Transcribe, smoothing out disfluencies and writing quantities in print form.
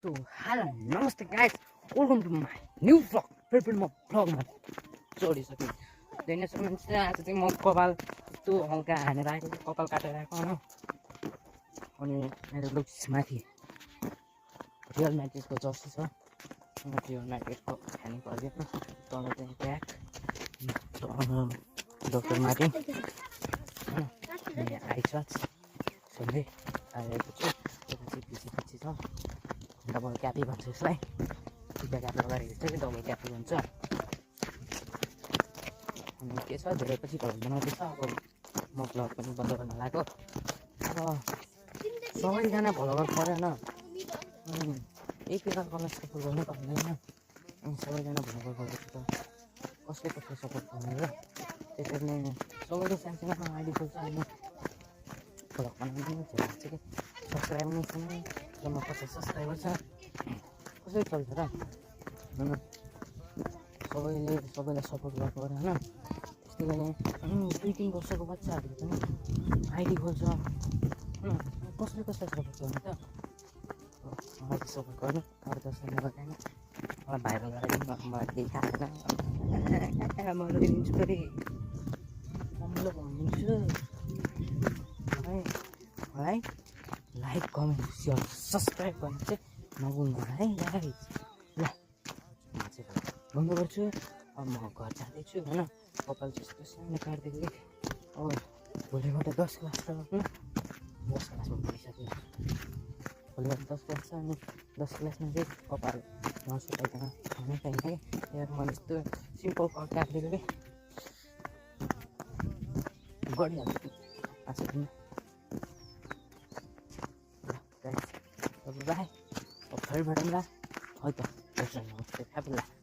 So, hello, namaste guys. Welcome to my new vlog. फेरि म भ्लगमा जोडिसकेँ। धेरैसम्म चाहिँ आज चाहिँ म कपाल यस्तो हल्का हानेर आएको कपाल काटेर आएको होइन। अनि मेरो लुक्स माथि रियल म्याड्रिडको जर्सी छ। रियल म्याड्रिडको खाने पर्यो। तल चाहिँ bag doctor Martin I search सबै आएको छु। यता चाहिँ पछि छ डबल क्यापी भन्छ यसलाई। दुईवटा क्यापी लगाएर चाहिँ डबल क्यापी भन्छ। अनि के छ धेरै पछि भ्लग बनाउँदैछ। अब म भ्लग पनि बन्द गर्न लागेको। अब सबैजना भ्लगर परेन एकअर्कालाई सपोर्ट गर्नु पर्दैन। अनि सबैजना भ्लगर गरेको त कसले कसले सपोर्ट गर्नु र त्यसरी नै सबैले सानसानो आइडी खोल्छ। अनि भ्लग बनाउनु चाहिँ सब्सक्राइब नै छैन। जम्मा 50 सब्सक्राइबर छ। कसरी चल्छ र सबैले सबैलाई सपोर्ट गर्नु पर्यो होइन। त्यस्तै गरी 2-3 वर्षको बच्चाहरूले पनि आइडी खोल्छ होइन। कसले कसलाई सपोर्ट गर्नु त मलाई चाहिँ सपोर्ट गर्नु। अरू जसले नगर्दैन मलाई भाइरल गराइदिनु। मलाई केही थाहा छैन। म रोइदिन्छु फेरि मम्मीलाई भनिदिन्छु। मलाई लाइक कमेन्ट सेयर सब्सक्राइब गर्नु चाहिँ नभुल्नु है गाइज। ल म चाहिँ बन्द गर्छु। अब म घर जाँदैछु होइन। कपाल त्यस्तो सानो काटिदिएको कि अब भोलिबाट 10 क्लास छ होइन। 10 क्लासमा पढिसक्यो। भोलिबाट 10 क्लास छ। अनि 10 क्लासमा चाहिँ कपाल नसुकाइकन खानै पाइन्छ कि त्यही मैले यस्तो सिम्पल कट काटिदिएको कि गरिहाल्छु आज पनि। ल गाइस अब बाई। अब फेरि भेटौँला है त। नमस्ते।